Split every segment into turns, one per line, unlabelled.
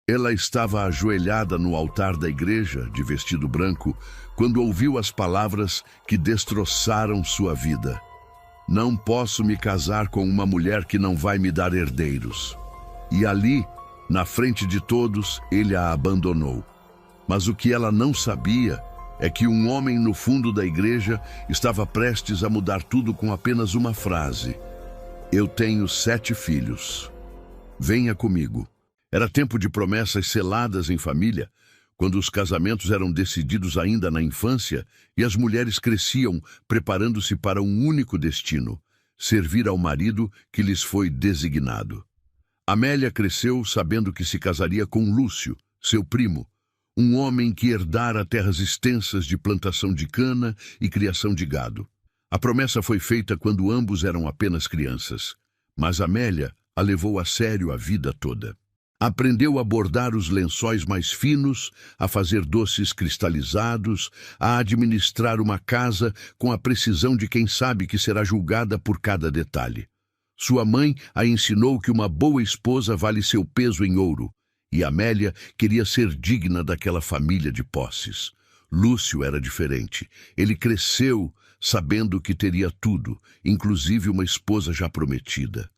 Ela estava ajoelhada no altar da igreja, de vestido branco, quando ouviu as palavras que destroçaram sua vida. Não posso me casar com uma mulher que não vai me dar herdeiros. E ali, na frente de todos, ele a abandonou. Mas o que ela não sabia é que um homem no fundo da igreja estava prestes a mudar tudo com apenas uma frase: "Eu tenho 7 filhos. Venha comigo." Era tempo de promessas seladas em família, quando os casamentos eram decididos ainda na infância e as mulheres cresciam preparando-se para um único destino: servir ao marido que lhes foi designado. Amélia cresceu sabendo que se casaria com Lúcio, seu primo, um homem que herdara terras extensas de plantação de cana e criação de gado. A promessa foi feita quando ambos eram apenas crianças, mas Amélia a levou a sério a vida toda. Aprendeu a bordar os lençóis mais finos, a fazer doces cristalizados, a administrar uma casa com a precisão de quem sabe que será julgada por cada detalhe. Sua mãe a ensinou que uma boa esposa vale seu peso em ouro, e Amélia queria ser digna daquela família de posses. Lúcio era diferente. Ele cresceu sabendo que teria tudo, inclusive uma esposa já prometida.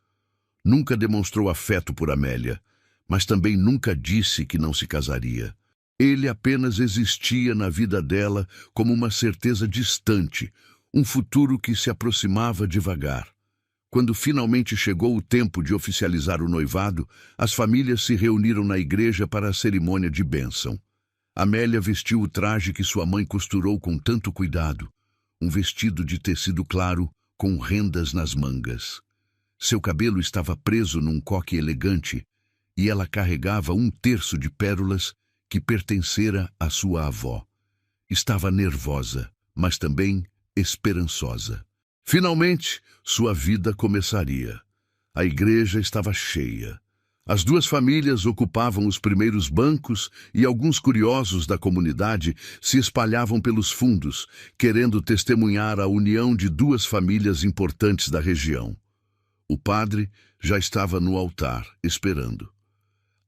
Nunca demonstrou afeto por Amélia, mas também nunca disse que não se casaria. Ele apenas existia na vida dela como uma certeza distante, um futuro que se aproximava devagar. Quando finalmente chegou o tempo de oficializar o noivado, as famílias se reuniram na igreja para a cerimônia de bênção. Amélia vestiu o traje que sua mãe costurou com tanto cuidado, um vestido de tecido claro com rendas nas mangas. Seu cabelo estava preso num coque elegante, e ela carregava 1/3 de pérolas que pertencera à sua avó. Estava nervosa, mas também esperançosa. Finalmente, sua vida começaria. A igreja estava cheia. As 2 famílias ocupavam os primeiros bancos e alguns curiosos da comunidade se espalhavam pelos fundos, querendo testemunhar a união de 2 famílias importantes da região. O padre já estava no altar, esperando.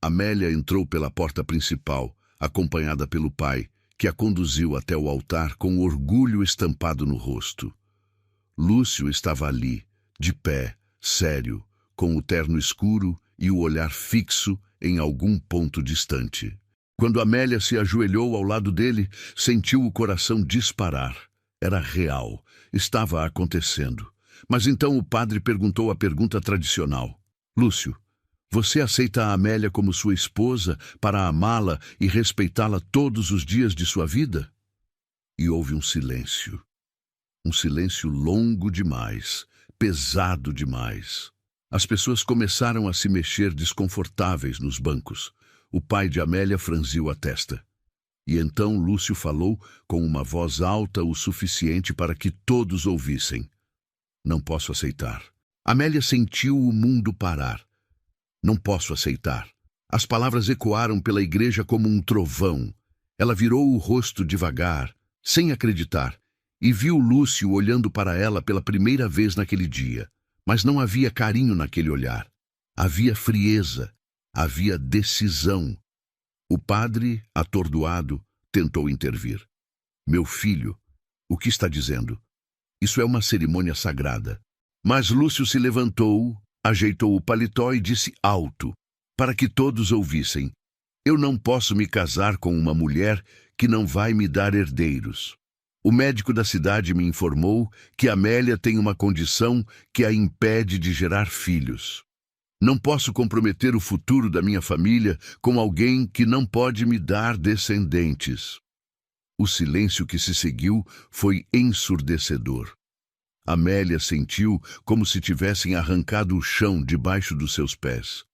Amélia entrou pela porta principal, acompanhada pelo pai, que a conduziu até o altar com orgulho estampado no rosto. Lúcio estava ali, de pé, sério, com o terno escuro e o olhar fixo em algum ponto distante. Quando Amélia se ajoelhou ao lado dele, sentiu o coração disparar. Era real, estava acontecendo. Mas então o padre perguntou a pergunta tradicional: "Lúcio, você aceita a Amélia como sua esposa para amá-la e respeitá-la todos os dias de sua vida?" E houve um silêncio. Um silêncio longo demais, pesado demais. As pessoas começaram a se mexer desconfortáveis nos bancos. O pai de Amélia franziu a testa. E então Lúcio falou com uma voz alta o suficiente para que todos ouvissem: "Não posso aceitar." Amélia sentiu o mundo parar. "Não posso aceitar." As palavras ecoaram pela igreja como um trovão. Ela virou o rosto devagar, sem acreditar, e viu Lúcio olhando para ela pela primeira vez naquele dia. Mas não havia carinho naquele olhar. Havia frieza, havia decisão. O padre, atordoado, tentou intervir. "Meu filho, o que está dizendo? Isso é uma cerimônia sagrada." Mas Lúcio se levantou, ajeitou o paletó e disse alto, para que todos ouvissem: "Eu não posso me casar com uma mulher que não vai me dar herdeiros. O médico da cidade me informou que Amélia tem uma condição que a impede de gerar filhos. Não posso comprometer o futuro da minha família com alguém que não pode me dar descendentes." O silêncio que se seguiu foi ensurdecedor. Amélia sentiu como se tivessem arrancado o chão debaixo dos seus pés.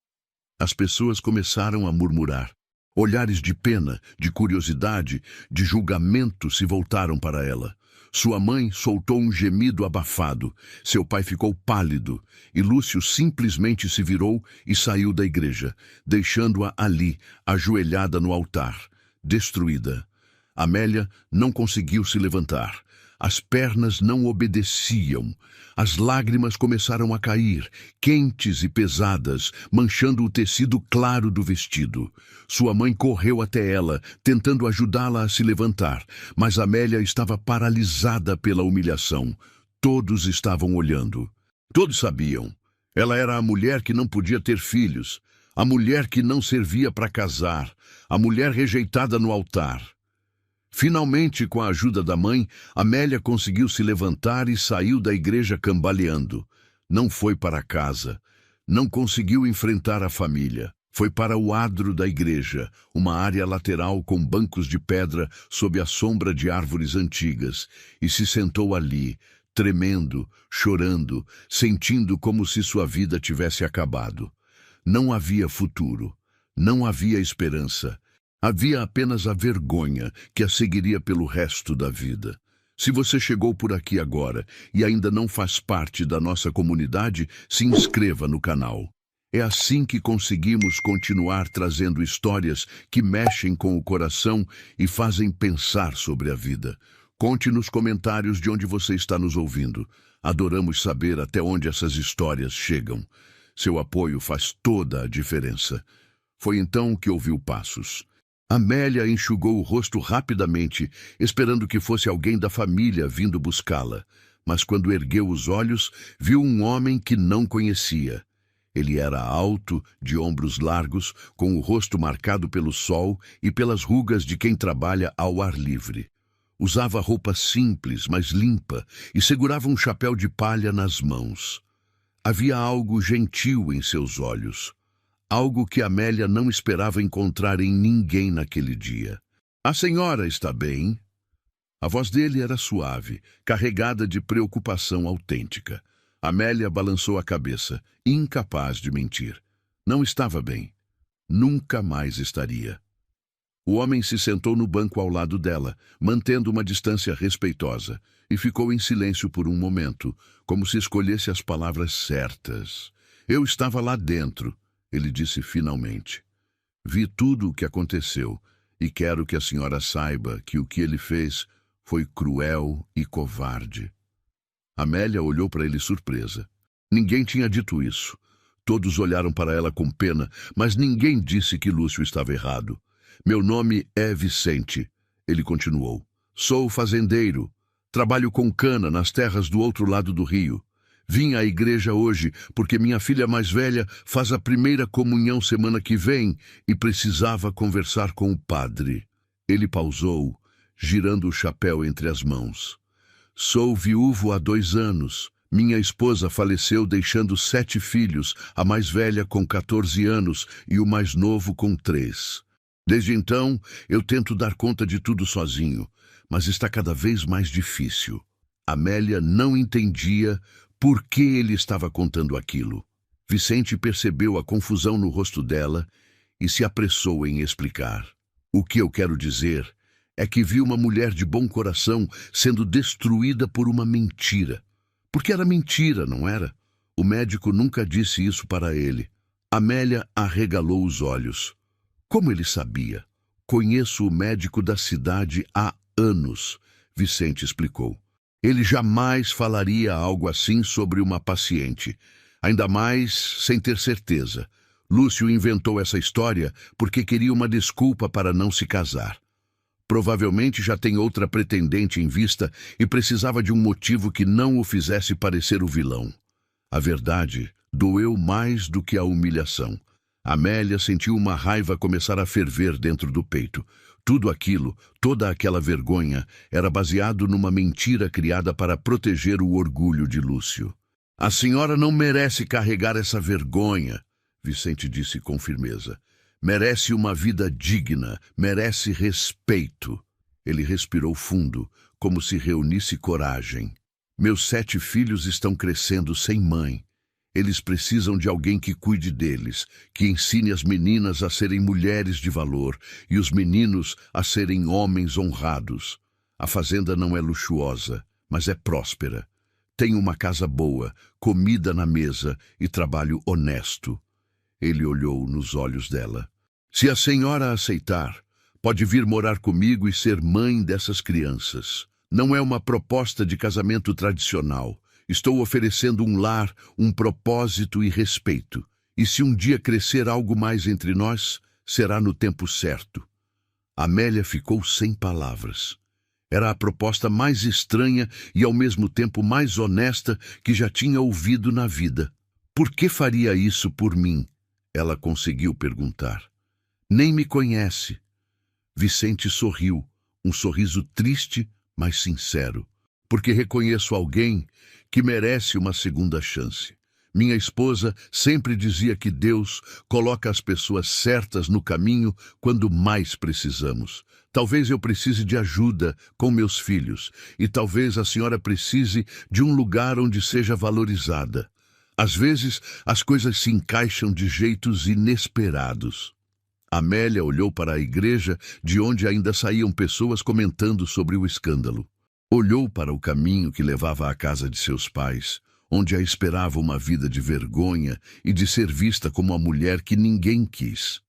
As pessoas começaram a murmurar. Olhares de pena, de curiosidade, de julgamento se voltaram para ela. Sua mãe soltou um gemido abafado. Seu pai ficou pálido, e Lúcio simplesmente se virou e saiu da igreja, deixando-a ali, ajoelhada no altar, destruída. Amélia não conseguiu se levantar. As pernas não obedeciam. As lágrimas começaram a cair, quentes e pesadas, manchando o tecido claro do vestido. Sua mãe correu até ela, tentando ajudá-la a se levantar, mas Amélia estava paralisada pela humilhação. Todos estavam olhando. Todos sabiam. Ela era a mulher que não podia ter filhos, a mulher que não servia para casar, a mulher rejeitada no altar. Finalmente, com a ajuda da mãe, Amélia conseguiu se levantar e saiu da igreja cambaleando. Não foi para casa. Não conseguiu enfrentar a família. Foi para o adro da igreja, uma área lateral com bancos de pedra sob a sombra de árvores antigas, e se sentou ali, tremendo, chorando, sentindo como se sua vida tivesse acabado. Não havia futuro. Não havia esperança. Havia apenas a vergonha que a seguiria pelo resto da vida. Se você chegou por aqui agora e ainda não faz parte da nossa comunidade, se inscreva no canal. É assim que conseguimos continuar trazendo histórias que mexem com o coração e fazem pensar sobre a vida. Conte nos comentários de onde você está nos ouvindo. Adoramos saber até onde essas histórias chegam. Seu apoio faz toda a diferença. Foi então que ouviu passos. Amélia enxugou o rosto rapidamente, esperando que fosse alguém da família vindo buscá-la. Mas quando ergueu os olhos, viu um homem que não conhecia. Ele era alto, de ombros largos, com o rosto marcado pelo sol e pelas rugas de quem trabalha ao ar livre. Usava roupa simples, mas limpa, e segurava um chapéu de palha nas mãos. Havia algo gentil em seus olhos. Algo que Amélia não esperava encontrar em ninguém naquele dia. A senhora está bem? A voz dele era suave, carregada de preocupação autêntica. Amélia balançou a cabeça, incapaz de mentir. Não estava bem. Nunca mais estaria. O homem se sentou no banco ao lado dela, mantendo uma distância respeitosa, e ficou em silêncio por um momento, como se escolhesse as palavras certas. Eu estava lá dentro, ele disse finalmente. Vi tudo o que aconteceu e quero que a senhora saiba que o que ele fez foi cruel e covarde. Amélia olhou para ele surpresa. Ninguém tinha dito isso. Todos olharam para ela com pena, mas ninguém disse que Lúcio estava errado. Meu nome é Vicente, ele continuou. Sou fazendeiro. Trabalho com cana nas terras do outro lado do rio. Vim à igreja hoje porque minha filha mais velha faz a primeira comunhão semana que vem e precisava conversar com o padre. Ele pausou, girando o chapéu entre as mãos. Sou viúvo há 2 anos. Minha esposa faleceu deixando 7 filhos, a mais velha com 14 anos e o mais novo com 3. Desde então, eu tento dar conta de tudo sozinho, mas está cada vez mais difícil. Amélia não entendia por que ele estava contando aquilo. Vicente percebeu a confusão no rosto dela e se apressou em explicar. O que eu quero dizer é que vi uma mulher de bom coração sendo destruída por uma mentira. Porque era mentira, não era? O médico nunca disse isso para ele. Amélia arregalou os olhos. Como ele sabia? Conheço o médico da cidade há anos, Vicente explicou. Ele jamais falaria algo assim sobre uma paciente, ainda mais sem ter certeza. Lúcio inventou essa história porque queria uma desculpa para não se casar. Provavelmente já tem outra pretendente em vista e precisava de um motivo que não o fizesse parecer o vilão. A verdade doeu mais do que a humilhação. Amélia sentiu uma raiva começar a ferver dentro do peito. Tudo aquilo, toda aquela vergonha, era baseado numa mentira criada para proteger o orgulho de Lúcio. A senhora não merece carregar essa vergonha, Vicente disse com firmeza. Merece uma vida digna, merece respeito. Ele respirou fundo, como se reunisse coragem. Meus 7 filhos estão crescendo sem mãe. Eles precisam de alguém que cuide deles, que ensine as meninas a serem mulheres de valor e os meninos a serem homens honrados. A fazenda não é luxuosa, mas é próspera. Tem uma casa boa, comida na mesa e trabalho honesto. Ele olhou nos olhos dela. Se a senhora aceitar, pode vir morar comigo e ser mãe dessas crianças. Não é uma proposta de casamento tradicional. Estou oferecendo um lar, um propósito e respeito. E se um dia crescer algo mais entre nós, será no tempo certo. Amélia ficou sem palavras. Era a proposta mais estranha e ao mesmo tempo mais honesta que já tinha ouvido na vida. Por que faria isso por mim? Ela conseguiu perguntar. Nem me conhece. Vicente sorriu, um sorriso triste, mas sincero. Porque reconheço alguém que merece uma segunda chance. Minha esposa sempre dizia que Deus coloca as pessoas certas no caminho quando mais precisamos. Talvez eu precise de ajuda com meus filhos, e talvez a senhora precise de um lugar onde seja valorizada. Às vezes, as coisas se encaixam de jeitos inesperados. Amélia olhou para a igreja, de onde ainda saíam pessoas comentando sobre o escândalo. Olhou para o caminho que levava à casa de seus pais, onde a esperava uma vida de vergonha e de ser vista como a mulher que ninguém quis.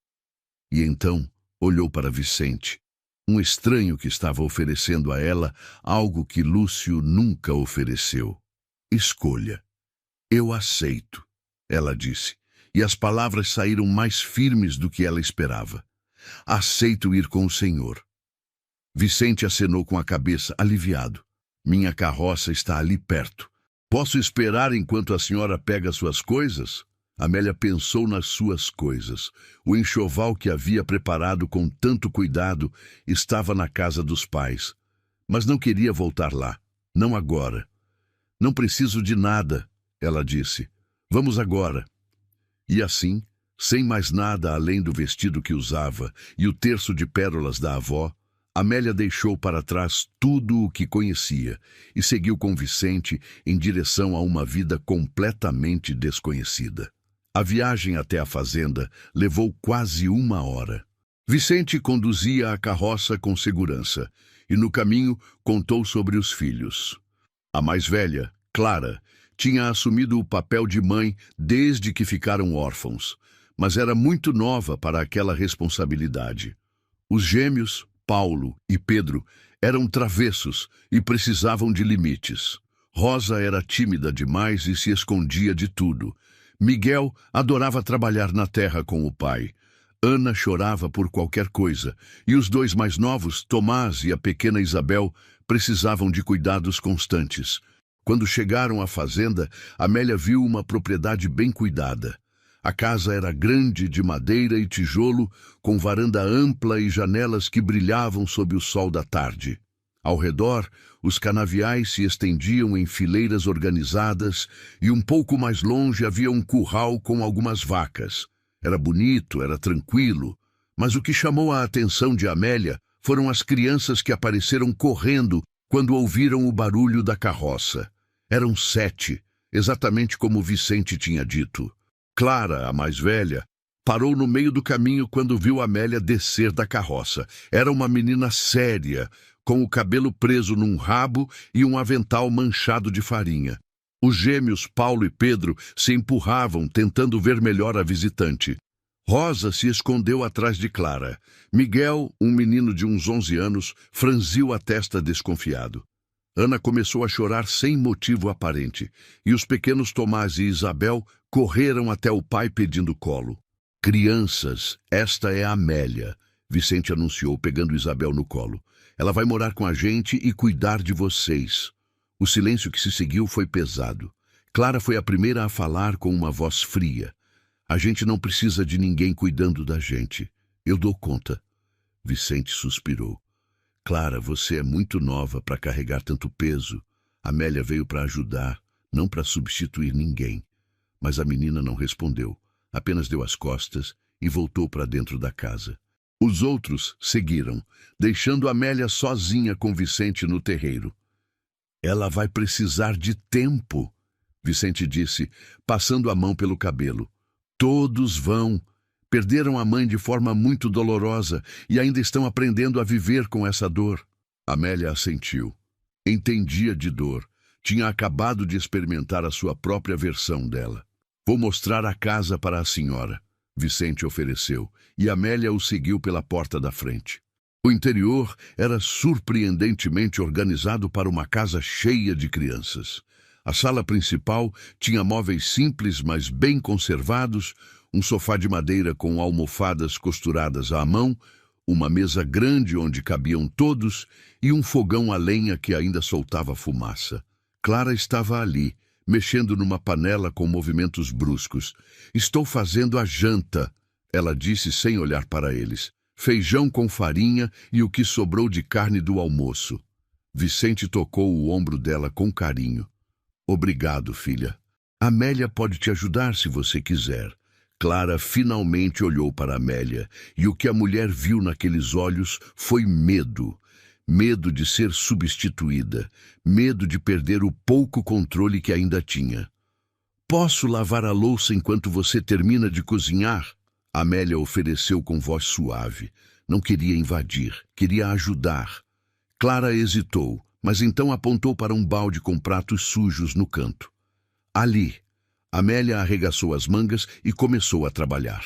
E então olhou para Vicente, um estranho que estava oferecendo a ela algo que Lúcio nunca ofereceu. Escolha. Eu aceito, ela disse, e as palavras saíram mais firmes do que ela esperava. Aceito ir com o Senhor. Vicente acenou com a cabeça, aliviado. Minha carroça está ali perto. Posso esperar enquanto a senhora pega suas coisas? Amélia pensou nas suas coisas. O enxoval que havia preparado com tanto cuidado estava na casa dos pais. Mas não queria voltar lá. Não agora. Não preciso de nada, ela disse. Vamos agora. E assim, sem mais nada além do vestido que usava e o terço de pérolas da avó, Amélia deixou para trás tudo o que conhecia e seguiu com Vicente em direção a uma vida completamente desconhecida. A viagem até a fazenda levou quase 1 hora. Vicente conduzia a carroça com segurança e, no caminho, contou sobre os filhos. A mais velha, Clara, tinha assumido o papel de mãe desde que ficaram órfãos, mas era muito nova para aquela responsabilidade. Os gêmeos, Paulo e Pedro, eram travessos e precisavam de limites. Rosa era tímida demais e se escondia de tudo. Miguel adorava trabalhar na terra com o pai. Ana chorava por qualquer coisa, e os dois mais novos, Tomás e a pequena Isabel, precisavam de cuidados constantes. Quando chegaram à fazenda, Amélia viu uma propriedade bem cuidada. A casa era grande, de madeira e tijolo, com varanda ampla e janelas que brilhavam sob o sol da tarde. Ao redor, os canaviais se estendiam em fileiras organizadas e um pouco mais longe havia um curral com algumas vacas. Era bonito, era tranquilo, mas o que chamou a atenção de Amélia foram as crianças que apareceram correndo quando ouviram o barulho da carroça. Eram 7, exatamente como Vicente tinha dito. Clara, a mais velha, parou no meio do caminho quando viu Amélia descer da carroça. Era uma menina séria, com o cabelo preso num rabo e um avental manchado de farinha. Os gêmeos Paulo e Pedro se empurravam, tentando ver melhor a visitante. Rosa se escondeu atrás de Clara. Miguel, um menino de uns 11 anos, franziu a testa desconfiado. Ana começou a chorar sem motivo aparente, e os pequenos Tomás e Isabel correram até o pai pedindo colo. Crianças, esta é a Amélia, Vicente anunciou, pegando Isabel no colo. Ela vai morar com a gente e cuidar de vocês. O silêncio que se seguiu foi pesado. Clara foi a primeira a falar com uma voz fria. A gente não precisa de ninguém cuidando da gente. Eu dou conta. Vicente suspirou. Clara, você é muito nova para carregar tanto peso. Amélia veio para ajudar, não para substituir ninguém. Mas a menina não respondeu, apenas deu as costas e voltou para dentro da casa. Os outros seguiram, deixando Amélia sozinha com Vicente no terreiro. Ela vai precisar de tempo, Vicente disse, passando a mão pelo cabelo. Todos vão. Perderam a mãe de forma muito dolorosa e ainda estão aprendendo a viver com essa dor. Amélia assentiu. Entendia de dor. Tinha acabado de experimentar a sua própria versão dela. Vou mostrar a casa para a senhora, Vicente ofereceu, e Amélia o seguiu pela porta da frente. O interior era surpreendentemente organizado para uma casa cheia de crianças. A sala principal tinha móveis simples, mas bem conservados, um sofá de madeira com almofadas costuradas à mão, uma mesa grande onde cabiam todos e um fogão a lenha que ainda soltava fumaça. Clara estava ali, mexendo numa panela com movimentos bruscos. "Estou fazendo a janta", ela disse sem olhar para eles. "Feijão com farinha e o que sobrou de carne do almoço." Vicente tocou o ombro dela com carinho. "Obrigado, filha. Amélia pode te ajudar se você quiser." Clara finalmente olhou para Amélia, e o que a mulher viu naqueles olhos foi medo. Medo de ser substituída, medo de perder o pouco controle que ainda tinha. "Posso lavar a louça enquanto você termina de cozinhar?" Amélia ofereceu com voz suave. Não queria invadir, queria ajudar. Clara hesitou, mas então apontou para um balde com pratos sujos no canto. "Ali." Amélia arregaçou as mangas e começou a trabalhar.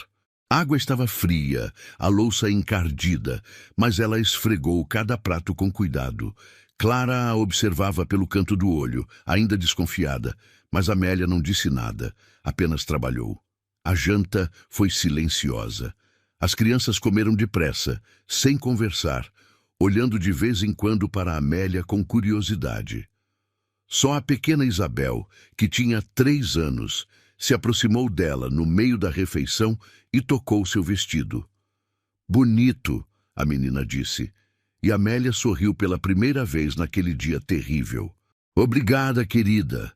A água estava fria, a louça encardida, mas ela esfregou cada prato com cuidado. Clara a observava pelo canto do olho, ainda desconfiada, mas Amélia não disse nada, apenas trabalhou. A janta foi silenciosa. As crianças comeram depressa, sem conversar, olhando de vez em quando para Amélia com curiosidade. Só a pequena Isabel, que tinha 3 anos, se aproximou dela no meio da refeição e tocou seu vestido. "Bonito", a menina disse, e Amélia sorriu pela primeira vez naquele dia terrível. "Obrigada, querida."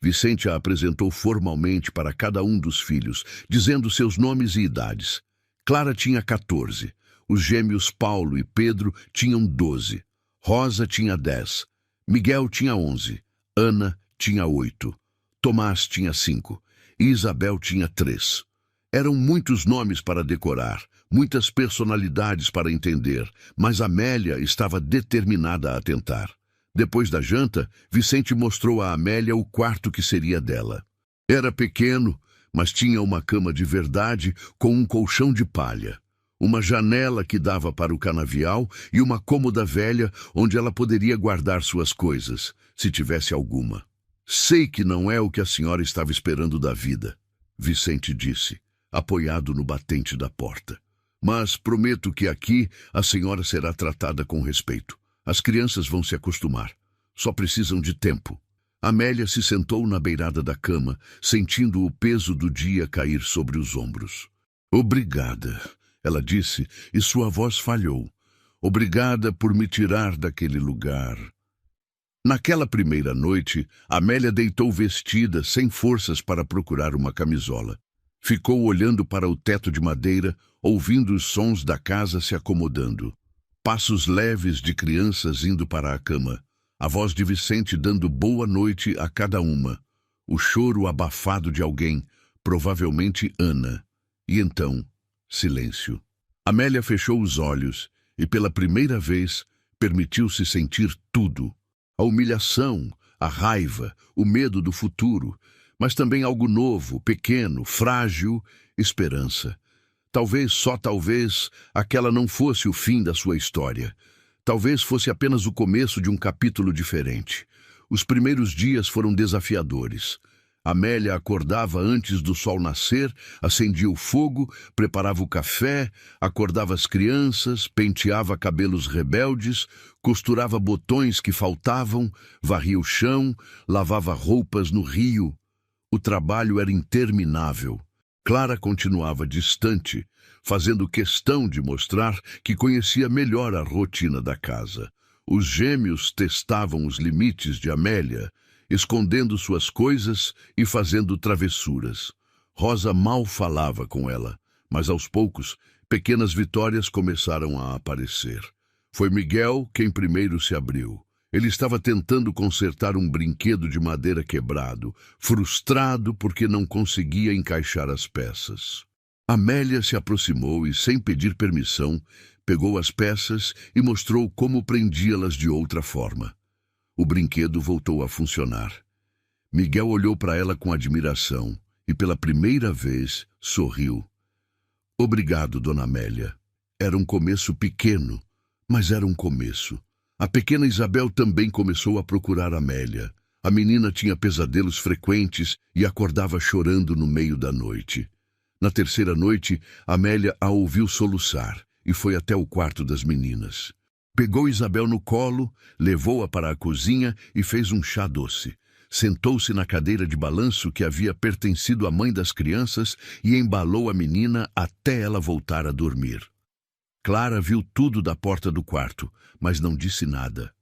Vicente a apresentou formalmente para cada um dos filhos, dizendo seus nomes e idades. Clara tinha 14, os gêmeos Paulo e Pedro tinham 12, Rosa tinha 10, Miguel tinha 11, Ana tinha 8, Tomás tinha 5 e Isabel tinha 3. Eram muitos nomes para decorar, muitas personalidades para entender, mas Amélia estava determinada a tentar. Depois da janta, Vicente mostrou a Amélia o quarto que seria dela. Era pequeno, mas tinha uma cama de verdade com um colchão de palha, uma janela que dava para o canavial e uma cômoda velha onde ela poderia guardar suas coisas, se tivesse alguma. "Sei que não é o que a senhora estava esperando da vida", Vicente disse, apoiado no batente da porta. "Mas prometo que aqui a senhora será tratada com respeito. As crianças vão se acostumar. Só precisam de tempo." Amélia se sentou na beirada da cama, sentindo o peso do dia cair sobre os ombros. "Obrigada", ela disse, e sua voz falhou. "Obrigada por me tirar daquele lugar." Naquela primeira noite, Amélia deitou vestida, sem forças para procurar uma camisola. Ficou olhando para o teto de madeira, ouvindo os sons da casa se acomodando. Passos leves de crianças indo para a cama. A voz de Vicente dando boa noite a cada uma. O choro abafado de alguém, provavelmente Ana. E então, silêncio. Amélia fechou os olhos e, pela primeira vez, permitiu-se sentir tudo. A humilhação, a raiva, o medo do futuro, mas também algo novo, pequeno, frágil, esperança. Talvez, só talvez, aquela não fosse o fim da sua história. Talvez fosse apenas o começo de um capítulo diferente. Os primeiros dias foram desafiadores. Amélia acordava antes do sol nascer, acendia o fogo, preparava o café, acordava as crianças, penteava cabelos rebeldes, costurava botões que faltavam, varria o chão, lavava roupas no rio. O trabalho era interminável. Clara continuava distante, fazendo questão de mostrar que conhecia melhor a rotina da casa. Os gêmeos testavam os limites de Amélia, escondendo suas coisas e fazendo travessuras. Rosa mal falava com ela, mas aos poucos, pequenas vitórias começaram a aparecer. Foi Miguel quem primeiro se abriu. Ele estava tentando consertar um brinquedo de madeira quebrado, frustrado porque não conseguia encaixar as peças. Amélia se aproximou e, sem pedir permissão, pegou as peças e mostrou como prendia-las de outra forma. O brinquedo voltou a funcionar. Miguel olhou para ela com admiração e, pela primeira vez, sorriu. "Obrigado, Dona Amélia. Era um começo pequeno, Mas era um começo. A pequena Isabel também começou a procurar Amélia. A menina tinha pesadelos frequentes e acordava chorando no meio da noite. Na terceira noite, Amélia a ouviu soluçar e foi até o quarto das meninas. Pegou Isabel no colo, levou-a para a cozinha e fez um chá doce. Sentou-se na cadeira de balanço que havia pertencido à mãe das crianças e embalou a menina até ela voltar a dormir. Clara viu tudo da porta do quarto, mas não disse nada.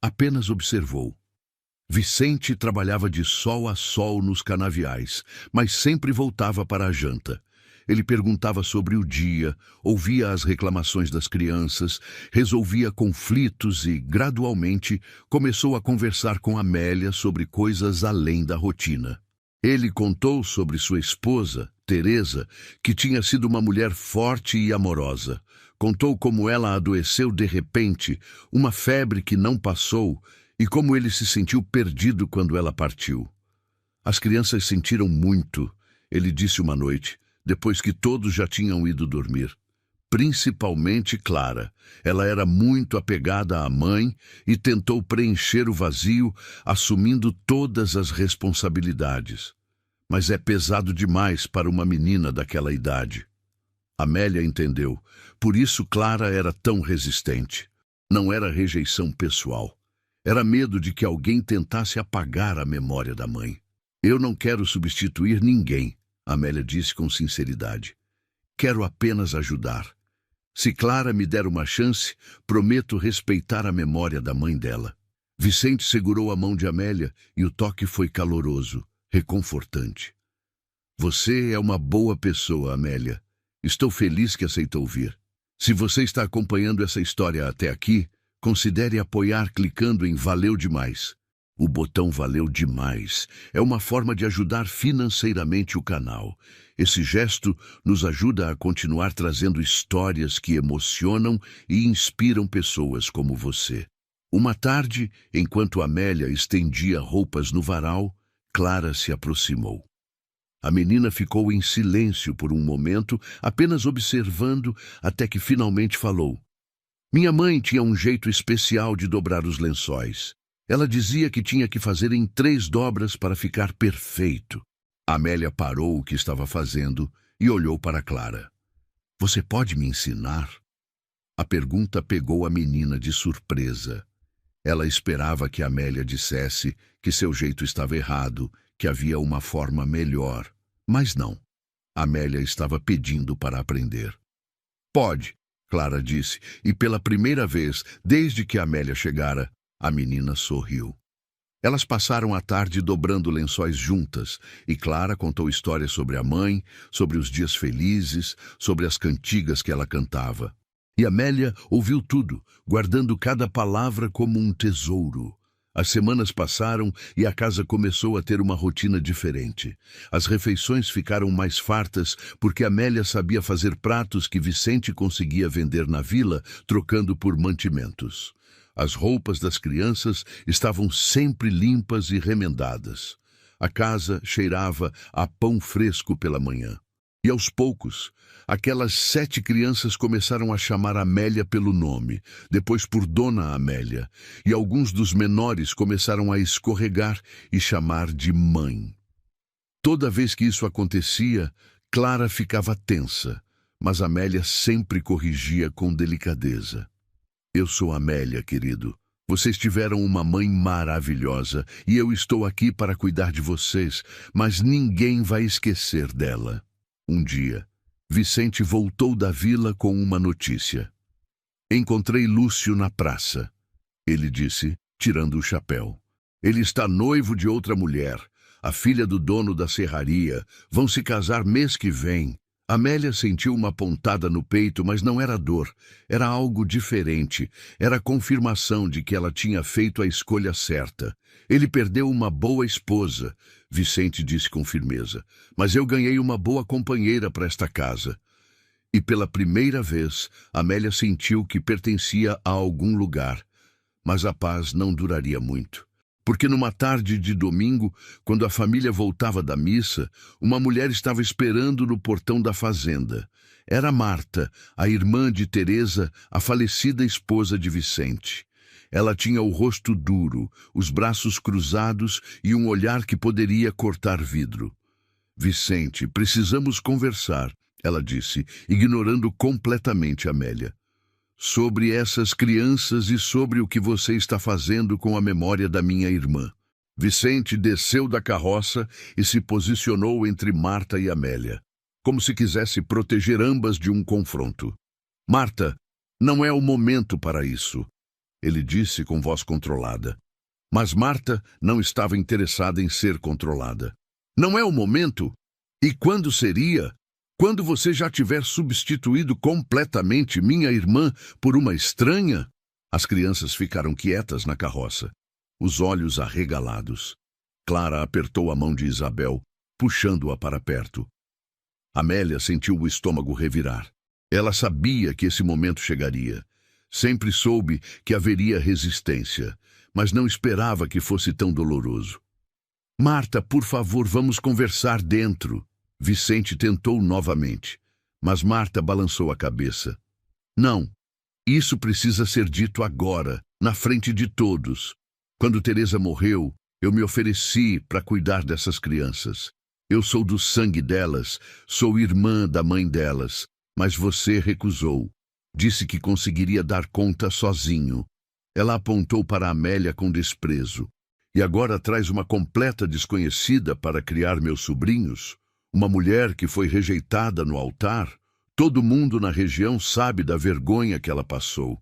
Apenas observou. Vicente trabalhava de sol a sol nos canaviais, mas sempre voltava para a janta. Ele perguntava sobre o dia, ouvia as reclamações das crianças, resolvia conflitos e, gradualmente, começou a conversar com Amélia sobre coisas além da rotina. Ele contou sobre sua esposa, Teresa, que tinha sido uma mulher forte e amorosa. Contou como ela adoeceu de repente, uma febre que não passou, e como ele se sentiu perdido quando ela partiu. As crianças sentiram muito, ele disse uma noite, depois que todos já tinham ido dormir. Principalmente Clara. Ela era muito apegada à mãe e tentou preencher o vazio, assumindo todas as responsabilidades. Mas é pesado demais para uma menina daquela idade. Amélia entendeu. Por isso Clara era tão resistente. Não era rejeição pessoal. Era medo de que alguém tentasse apagar a memória da mãe. Eu não quero substituir ninguém, Amélia disse com sinceridade. Quero apenas ajudar. Se Clara me der uma chance, prometo respeitar a memória da mãe dela. Vicente segurou a mão de Amélia e o toque foi caloroso, reconfortante. Você é uma boa pessoa, Amélia. Estou feliz que aceitou vir. Se você está acompanhando essa história até aqui, considere apoiar clicando em Valeu Demais. O botão Valeu Demais é uma forma de ajudar financeiramente o canal. Esse gesto nos ajuda a continuar trazendo histórias que emocionam e inspiram pessoas como você. Uma tarde, enquanto Amélia estendia roupas no varal, Clara se aproximou. A menina ficou em silêncio por um momento, apenas observando, até que finalmente falou. Minha mãe tinha um jeito especial de dobrar os lençóis. Ela dizia que tinha que fazer em 3 dobras para ficar perfeito. Amélia parou o que estava fazendo e olhou para Clara. Você pode me ensinar? A pergunta pegou a menina de surpresa. Ela esperava que Amélia dissesse que seu jeito estava errado, que havia uma forma melhor. Mas não. Amélia estava pedindo para aprender. Pode, Clara disse, e pela primeira vez, desde que Amélia chegara, a menina sorriu. Elas passaram a tarde dobrando lençóis juntas, e Clara contou histórias sobre a mãe, sobre os dias felizes, sobre as cantigas que ela cantava. E Amélia ouviu tudo, guardando cada palavra como um tesouro. As semanas passaram e a casa começou a ter uma rotina diferente. As refeições ficaram mais fartas porque Amélia sabia fazer pratos que Vicente conseguia vender na vila, trocando por mantimentos. As roupas das crianças estavam sempre limpas e remendadas. A casa cheirava a pão fresco pela manhã. E aos poucos, aquelas 7 crianças começaram a chamar Amélia pelo nome, depois por Dona Amélia, e alguns dos menores começaram a escorregar e chamar de mãe. Toda vez que isso acontecia, Clara ficava tensa, mas Amélia sempre corrigia com delicadeza. Eu sou Amélia, querido. Vocês tiveram uma mãe maravilhosa e eu estou aqui para cuidar de vocês, mas ninguém vai esquecer dela. Um dia, Vicente voltou da vila com uma notícia. Encontrei Lúcio na praça, ele disse, tirando o chapéu. Ele está noivo de outra mulher, a filha do dono da serraria. Vão se casar mês que vem. Amélia sentiu uma pontada no peito, mas não era dor. Era algo diferente. Era a confirmação de que ela tinha feito a escolha certa. Ele perdeu uma boa esposa, Vicente disse com firmeza. Mas eu ganhei uma boa companheira para esta casa. E pela primeira vez, Amélia sentiu que pertencia a algum lugar. Mas a paz não duraria muito. Porque numa tarde de domingo, quando a família voltava da missa, uma mulher estava esperando no portão da fazenda. Era Marta, a irmã de Teresa, a falecida esposa de Vicente. Ela tinha o rosto duro, os braços cruzados e um olhar que poderia cortar vidro. Vicente, precisamos conversar, ela disse, ignorando completamente Amélia. Sobre essas crianças e sobre o que você está fazendo com a memória da minha irmã. Vicente desceu da carroça e se posicionou entre Marta e Amélia, como se quisesse proteger ambas de um confronto. Marta, não é o momento para isso, ele disse com voz controlada. Mas Marta não estava interessada em ser controlada. Não é o momento? E quando seria? Quando você já tiver substituído completamente minha irmã por uma estranha? As crianças ficaram quietas na carroça, os olhos arregalados. Clara apertou a mão de Isabel, puxando-a para perto. Amélia sentiu o estômago revirar. Ela sabia que esse momento chegaria. Sempre soube que haveria resistência, mas não esperava que fosse tão doloroso. Marta, por favor, vamos conversar dentro. Vicente tentou novamente, mas Marta balançou a cabeça. Não, isso precisa ser dito agora, na frente de todos. Quando Teresa morreu, eu me ofereci para cuidar dessas crianças. Eu sou do sangue delas, sou irmã da mãe delas, mas você recusou. Disse que conseguiria dar conta sozinho. Ela apontou para Amélia com desprezo. E agora traz uma completa desconhecida para criar meus sobrinhos? Uma mulher que foi rejeitada no altar? Todo mundo na região sabe da vergonha que ela passou.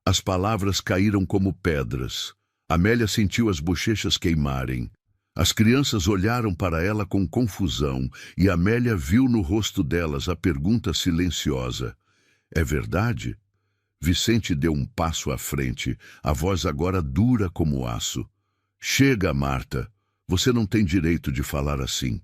As palavras caíram como pedras. Amélia sentiu as bochechas queimarem. As crianças olharam para ela com confusão e Amélia viu no rosto delas a pergunta silenciosa. É verdade? Vicente deu um passo à frente, a voz agora dura como aço. Chega, Marta. Você não tem direito de falar assim.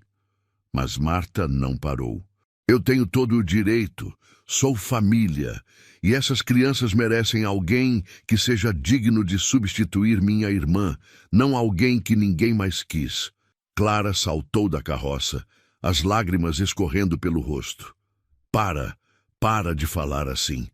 Mas Marta não parou. Eu tenho todo o direito. Sou família. E essas crianças merecem alguém que seja digno de substituir minha irmã, não alguém que ninguém mais quis. Clara saltou da carroça, as lágrimas escorrendo pelo rosto. Para de falar assim.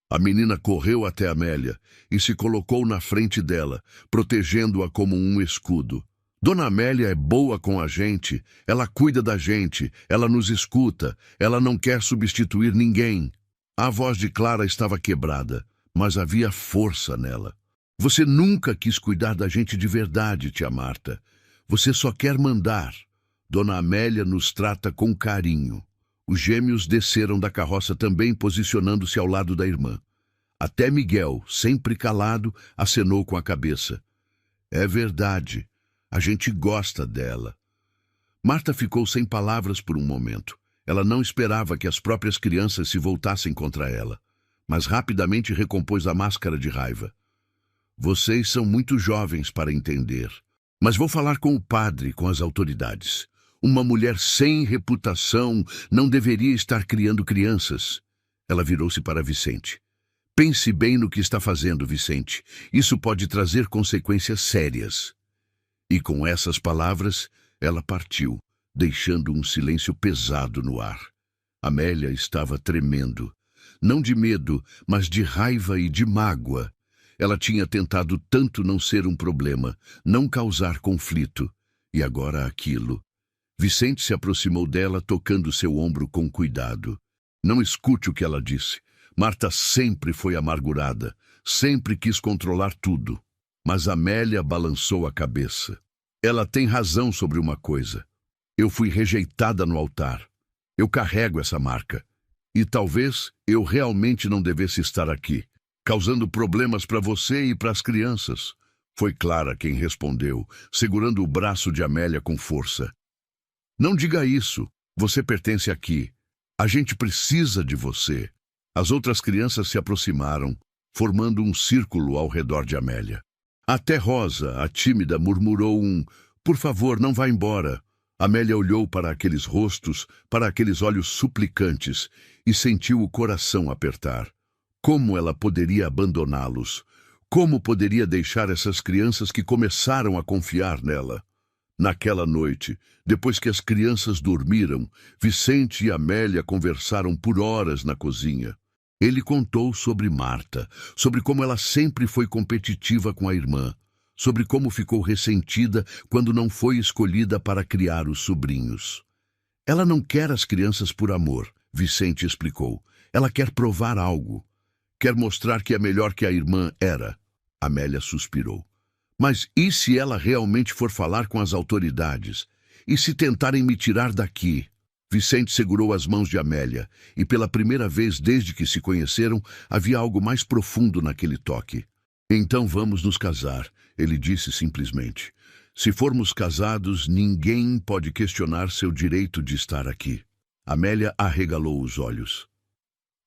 A menina correu até Amélia e se colocou na frente dela, protegendo-a como um escudo. Dona Amélia é boa com a gente, ela cuida da gente, ela nos escuta, ela não quer substituir ninguém. A voz de Clara estava quebrada, mas havia força nela. Você nunca quis cuidar da gente de verdade, tia Marta. Você só quer mandar. Dona Amélia nos trata com carinho. Os gêmeos desceram da carroça também, posicionando-se ao lado da irmã. Até Miguel, sempre calado, acenou com a cabeça. É verdade. A gente gosta dela. Marta ficou sem palavras por um momento. Ela não esperava que as próprias crianças se voltassem contra ela, mas rapidamente recompôs a máscara de raiva. Vocês são muito jovens para entender, mas vou falar com o padre, com as autoridades. Uma mulher sem reputação não deveria estar criando crianças. Ela virou-se para Vicente. Pense bem no que está fazendo, Vicente. Isso pode trazer consequências sérias. E com essas palavras, ela partiu, deixando um silêncio pesado no ar. Amélia estava tremendo. Não de medo, mas de raiva e de mágoa. Ela tinha tentado tanto não ser um problema, não causar conflito. E agora aquilo. Vicente se aproximou dela, tocando seu ombro com cuidado. Não escute o que ela disse. Marta sempre foi amargurada, sempre quis controlar tudo. Mas Amélia balançou a cabeça. Ela tem razão sobre uma coisa. Eu fui rejeitada no altar. Eu carrego essa marca. E talvez eu realmente não devesse estar aqui, causando problemas para você e para as crianças. Foi Clara quem respondeu, segurando o braço de Amélia com força. Não diga isso. Você pertence aqui. A gente precisa de você. As outras crianças se aproximaram, formando um círculo ao redor de Amélia. Até Rosa, a tímida, murmurou por favor, não vá embora. Amélia olhou para aqueles rostos, para aqueles olhos suplicantes, e sentiu o coração apertar. Como ela poderia abandoná-los? Como poderia deixar essas crianças que começaram a confiar nela? Naquela noite, depois que as crianças dormiram, Vicente e Amélia conversaram por horas na cozinha. Ele contou sobre Marta, sobre como ela sempre foi competitiva com a irmã, sobre como ficou ressentida quando não foi escolhida para criar os sobrinhos. Ela não quer as crianças por amor, Vicente explicou. Ela quer provar algo. Quer mostrar que é melhor que a irmã era. Amélia suspirou. Mas e se ela realmente for falar com as autoridades? E se tentarem me tirar daqui? Vicente segurou as mãos de Amélia, e pela primeira vez desde que se conheceram, havia algo mais profundo naquele toque. Então vamos nos casar, ele disse simplesmente. Se formos casados, ninguém pode questionar seu direito de estar aqui. Amélia arregalou os olhos.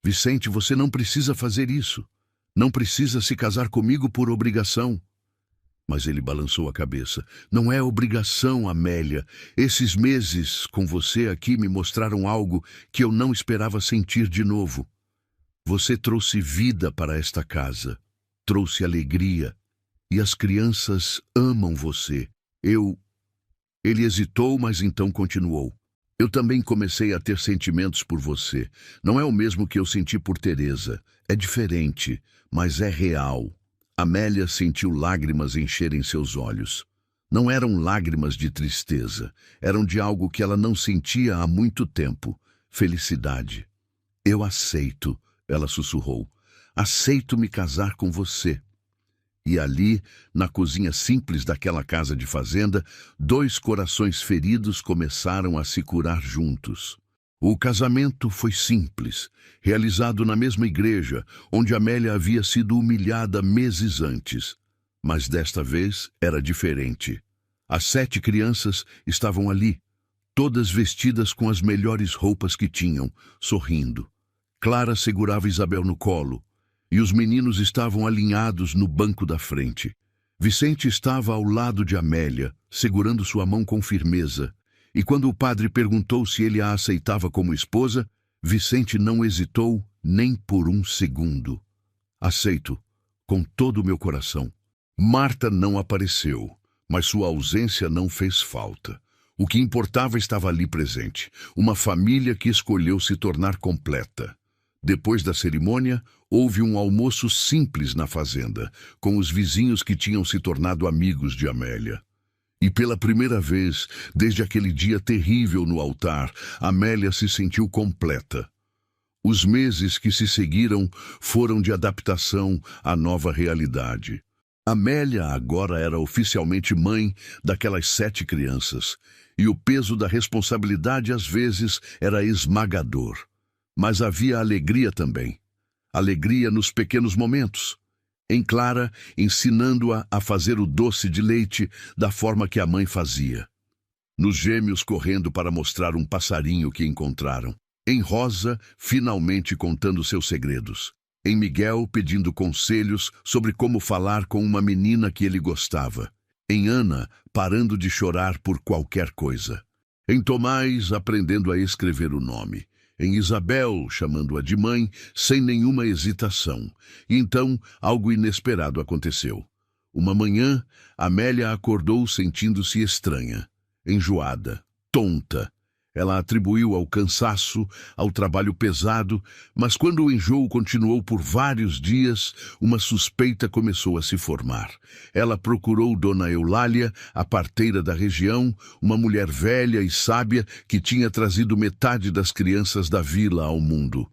Vicente, você não precisa fazer isso. Não precisa se casar comigo por obrigação. Mas ele balançou a cabeça. Não é obrigação, Amélia. Esses meses com você aqui me mostraram algo que eu não esperava sentir de novo. Você trouxe vida para esta casa. Trouxe alegria. E as crianças amam você. Ele hesitou, mas então continuou. Eu também comecei a ter sentimentos por você. Não é o mesmo que eu senti por Teresa. É diferente, mas é real. Amélia sentiu lágrimas encherem seus olhos. Não eram lágrimas de tristeza. Eram de algo que ela não sentia há muito tempo. Felicidade. Eu aceito, ela sussurrou. Aceito me casar com você. E ali, na cozinha simples daquela casa de fazenda, dois corações feridos começaram a se curar juntos. O casamento foi simples, realizado na mesma igreja, onde Amélia havia sido humilhada meses antes. Mas desta vez era diferente. As 7 crianças estavam ali, todas vestidas com as melhores roupas que tinham, sorrindo. Clara segurava Isabel no colo, e os meninos estavam alinhados no banco da frente. Vicente estava ao lado de Amélia, segurando sua mão com firmeza, e quando o padre perguntou se ele a aceitava como esposa, Vicente não hesitou nem por um segundo. Aceito, com todo o meu coração. Marta não apareceu, mas sua ausência não fez falta. O que importava estava ali presente, uma família que escolheu se tornar completa. Depois da cerimônia, houve um almoço simples na fazenda, com os vizinhos que tinham se tornado amigos de Amélia. E pela primeira vez, desde aquele dia terrível no altar, Amélia se sentiu completa. Os meses que se seguiram foram de adaptação à nova realidade. Amélia agora era oficialmente mãe daquelas 7 crianças, e o peso da responsabilidade às vezes era esmagador. Mas havia alegria também. Alegria nos pequenos momentos. Em Clara, ensinando-a a fazer o doce de leite da forma que a mãe fazia. Nos gêmeos correndo para mostrar um passarinho que encontraram. Em Rosa, finalmente contando seus segredos. Em Miguel, pedindo conselhos sobre como falar com uma menina que ele gostava. Em Ana, parando de chorar por qualquer coisa. Em Tomás, aprendendo a escrever o nome. Em Isabel, chamando-a de mãe, sem nenhuma hesitação. E então, algo inesperado aconteceu. Uma manhã, Amélia acordou sentindo-se estranha, enjoada, tonta. Ela atribuiu ao cansaço, ao trabalho pesado, mas quando o enjoo continuou por vários dias, uma suspeita começou a se formar. Ela procurou Dona Eulália, a parteira da região, uma mulher velha e sábia que tinha trazido metade das crianças da vila ao mundo.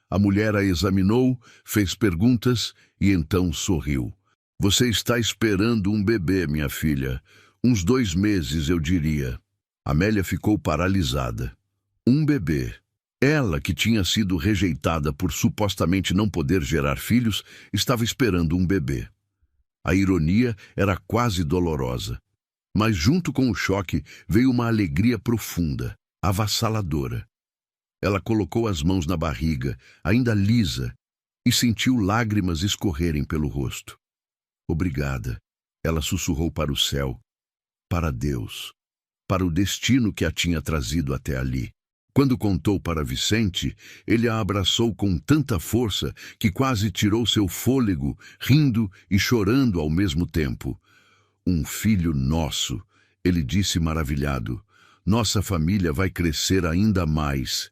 A mulher a examinou, fez perguntas e então sorriu. Você está esperando um bebê, minha filha. Uns 2 meses, eu diria. Amélia ficou paralisada. Um bebê. Ela, que tinha sido rejeitada por supostamente não poder gerar filhos, estava esperando um bebê. A ironia era quase dolorosa. Mas junto com o choque veio uma alegria profunda, avassaladora. Ela colocou as mãos na barriga, ainda lisa, e sentiu lágrimas escorrerem pelo rosto. Obrigada, ela sussurrou para o céu, para Deus, para o destino que a tinha trazido até ali. Quando contou para Vicente, ele a abraçou com tanta força que quase tirou seu fôlego, rindo e chorando ao mesmo tempo. Um filho nosso, Ele disse maravilhado. Nossa família vai crescer ainda mais.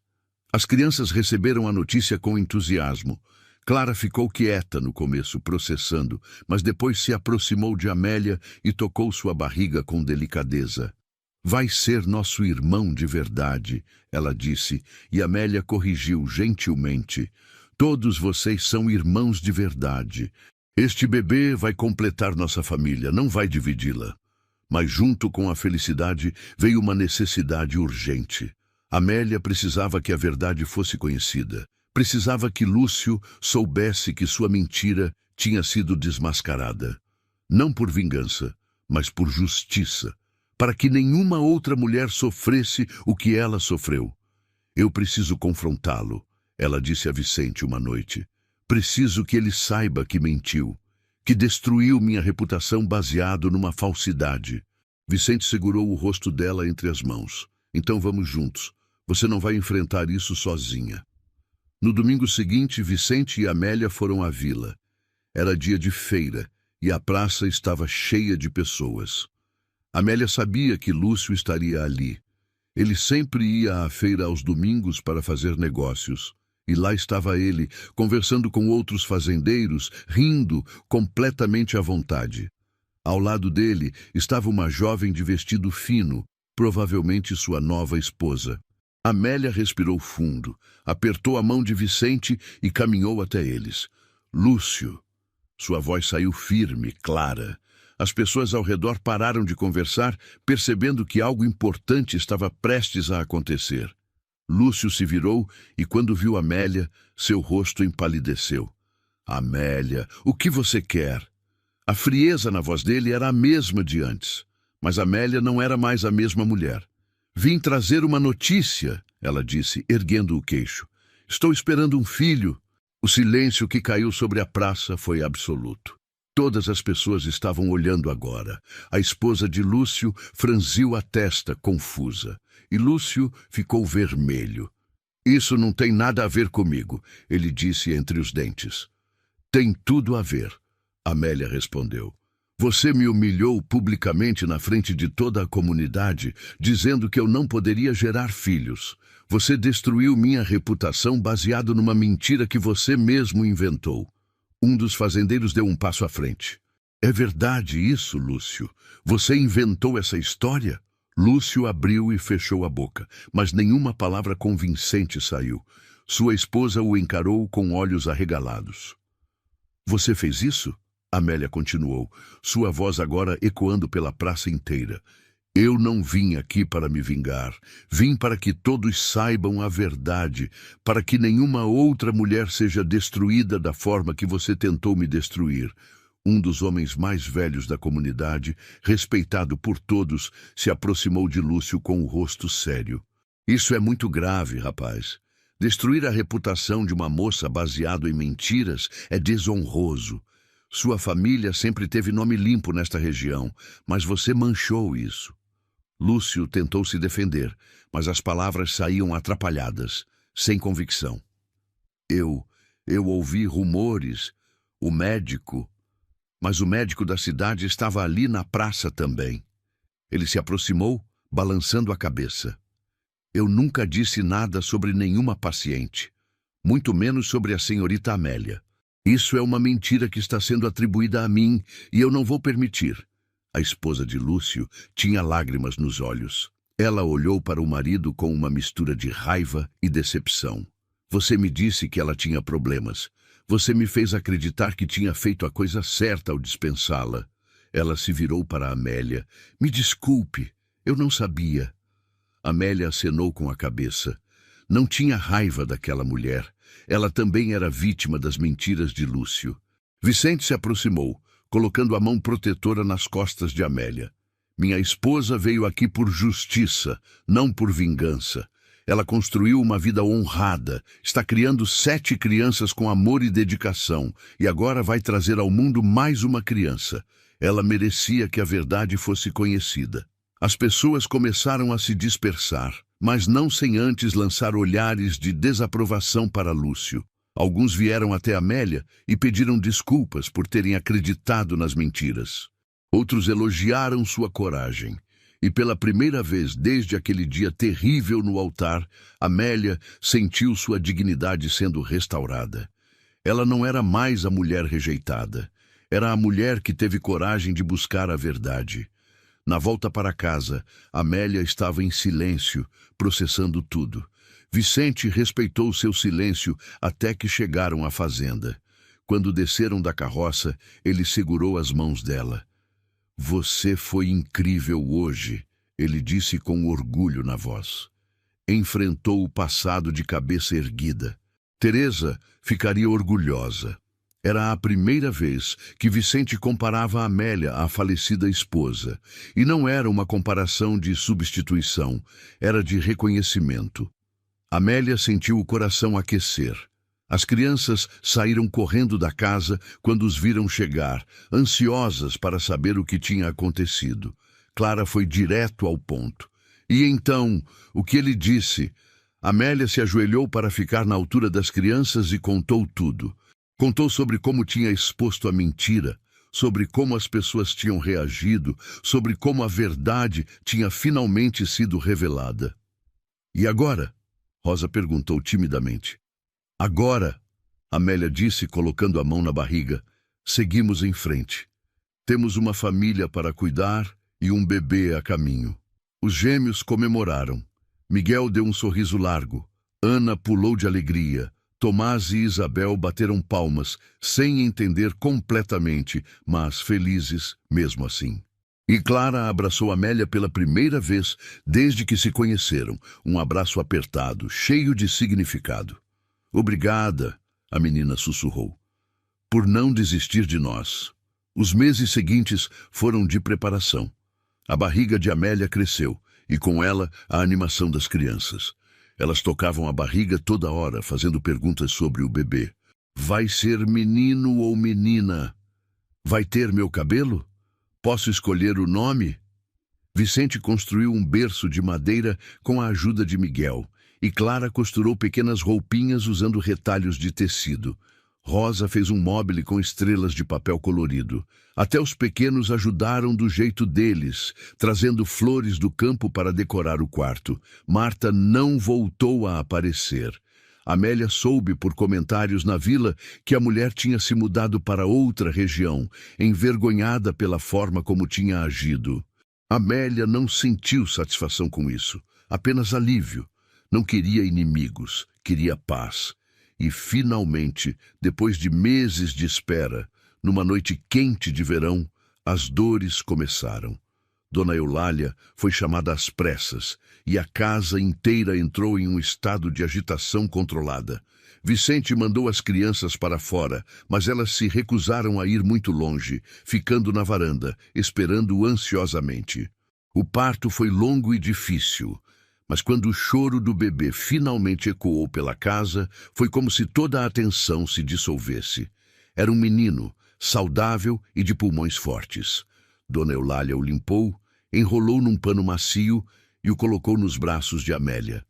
As crianças receberam a notícia com entusiasmo. Clara ficou quieta no começo, processando, mas depois se aproximou de Amélia e tocou sua barriga com delicadeza. Vai ser nosso irmão de verdade, ela disse, e Amélia corrigiu gentilmente. Todos vocês são irmãos de verdade. Este bebê vai completar nossa família, não vai dividi-la. Mas junto com a felicidade veio uma necessidade urgente. Amélia precisava que a verdade fosse conhecida. Precisava que Lúcio soubesse que sua mentira tinha sido desmascarada. Não por vingança, mas por justiça, para que nenhuma outra mulher sofresse o que ela sofreu. Eu preciso confrontá-lo, ela disse a Vicente uma noite. Preciso que ele saiba que mentiu, que destruiu minha reputação baseado numa falsidade. Vicente segurou o rosto dela entre as mãos. Então vamos juntos. Você não vai enfrentar isso sozinha. No domingo seguinte, Vicente e Amélia foram à vila. Era dia de feira e a praça estava cheia de pessoas. Amélia sabia que Lúcio estaria ali. Ele sempre ia à feira aos domingos para fazer negócios. E lá estava ele, conversando com outros fazendeiros, rindo, completamente à vontade. Ao lado dele estava uma jovem de vestido fino, provavelmente sua nova esposa. Amélia respirou fundo, apertou a mão de Vicente e caminhou até eles. Lúcio. Sua voz saiu firme, clara. As pessoas ao redor pararam de conversar, percebendo que algo importante estava prestes a acontecer. Lúcio se virou e, quando viu Amélia, seu rosto empalideceu. Amélia, o que você quer? A frieza na voz dele era a mesma de antes, mas Amélia não era mais a mesma mulher. Vim trazer uma notícia, ela disse, erguendo o queixo. Estou esperando um filho. O silêncio que caiu sobre a praça foi absoluto. Todas as pessoas estavam olhando agora. A esposa de Lúcio franziu a testa, confusa. E Lúcio ficou vermelho. Isso não tem nada a ver comigo, ele disse entre os dentes. Tem tudo a ver, Amélia respondeu. Você me humilhou publicamente na frente de toda a comunidade, dizendo que eu não poderia gerar filhos. Você destruiu minha reputação baseado numa mentira que você mesmo inventou. Um dos fazendeiros deu um passo à frente. É verdade isso, Lúcio? Você inventou essa história? Lúcio abriu e fechou a boca, mas nenhuma palavra convincente saiu. Sua esposa o encarou com olhos arregalados. Você fez isso? Amélia continuou, sua voz agora ecoando pela praça inteira. Eu não vim aqui para me vingar. Vim para que todos saibam a verdade, para que nenhuma outra mulher seja destruída da forma que você tentou me destruir. Um dos homens mais velhos da comunidade, respeitado por todos, se aproximou de Lúcio com o rosto sério. Isso é muito grave, rapaz. Destruir a reputação de uma moça baseado em mentiras é desonroso. Sua família sempre teve nome limpo nesta região, mas você manchou isso. Lúcio tentou se defender, mas as palavras saíam atrapalhadas, sem convicção. Eu ouvi rumores, o médico... Mas o médico da cidade estava ali na praça também. Ele se aproximou, balançando a cabeça. Eu nunca disse nada sobre nenhuma paciente, muito menos sobre a senhorita Amélia. Isso é uma mentira que está sendo atribuída a mim e eu não vou permitir. A esposa de Lúcio tinha lágrimas nos olhos. Ela olhou para o marido com uma mistura de raiva e decepção. Você me disse que ela tinha problemas. Você me fez acreditar que tinha feito a coisa certa ao dispensá-la. Ela se virou para Amélia. Me desculpe, eu não sabia. Amélia acenou com a cabeça. Não tinha raiva daquela mulher. Ela também era vítima das mentiras de Lúcio. Vicente se aproximou, colocando a mão protetora nas costas de Amélia. Minha esposa veio aqui por justiça, não por vingança. Ela construiu uma vida honrada, está criando 7 crianças com amor e dedicação, e agora vai trazer ao mundo mais uma criança. Ela merecia que a verdade fosse conhecida. As pessoas começaram a se dispersar, mas não sem antes lançar olhares de desaprovação para Lúcio. Alguns vieram até Amélia e pediram desculpas por terem acreditado nas mentiras. Outros elogiaram sua coragem. E pela primeira vez desde aquele dia terrível no altar, Amélia sentiu sua dignidade sendo restaurada. Ela não era mais a mulher rejeitada. Era a mulher que teve coragem de buscar a verdade. Na volta para casa, Amélia estava em silêncio, processando tudo. Vicente respeitou seu silêncio até que chegaram à fazenda. Quando desceram da carroça, ele segurou as mãos dela. Você foi incrível hoje, ele disse com orgulho na voz. Enfrentou o passado de cabeça erguida. Teresa ficaria orgulhosa. Era a primeira vez que Vicente comparava Amélia à falecida esposa. E não era uma comparação de substituição, era de reconhecimento. Amélia sentiu o coração aquecer. As crianças saíram correndo da casa quando os viram chegar, ansiosas para saber o que tinha acontecido. Clara foi direto ao ponto. E então, o que ele disse? Amélia se ajoelhou para ficar na altura das crianças e contou tudo. Contou sobre como tinha exposto a mentira, sobre como as pessoas tinham reagido, sobre como a verdade tinha finalmente sido revelada. E agora? Rosa perguntou timidamente. Agora, Amélia disse, colocando a mão na barriga, seguimos em frente. Temos uma família para cuidar e um bebê a caminho. Os gêmeos comemoraram. Miguel deu um sorriso largo. Ana pulou de alegria. Tomás e Isabel bateram palmas, sem entender completamente, mas felizes mesmo assim. E Clara abraçou Amélia pela primeira vez desde que se conheceram, um abraço apertado, cheio de significado. Obrigada, a menina sussurrou, por não desistir de nós. Os meses seguintes foram de preparação. A barriga de Amélia cresceu, e com ela a animação das crianças. Elas tocavam a barriga toda hora, fazendo perguntas sobre o bebê. Vai ser menino ou menina? Vai ter meu cabelo? Posso escolher o nome? Vicente construiu um berço de madeira com a ajuda de Miguel, e Clara costurou pequenas roupinhas usando retalhos de tecido. Rosa fez um móbile com estrelas de papel colorido. Até os pequenos ajudaram do jeito deles, trazendo flores do campo para decorar o quarto. Marta não voltou a aparecer. Amélia soube por comentários na vila que a mulher tinha se mudado para outra região, envergonhada pela forma como tinha agido. Amélia não sentiu satisfação com isso, apenas alívio. Não queria inimigos, queria paz. E, finalmente, depois de meses de espera, numa noite quente de verão, as dores começaram. Dona Eulália foi chamada às pressas, e a casa inteira entrou em um estado de agitação controlada. Vicente mandou as crianças para fora, mas elas se recusaram a ir muito longe, ficando na varanda, esperando ansiosamente. O parto foi longo e difícil. Mas quando o choro do bebê finalmente ecoou pela casa, foi como se toda a atenção se dissolvesse. Era um menino, saudável e de pulmões fortes. Dona Eulália o limpou, enrolou num pano macio e o colocou nos braços de Amélia.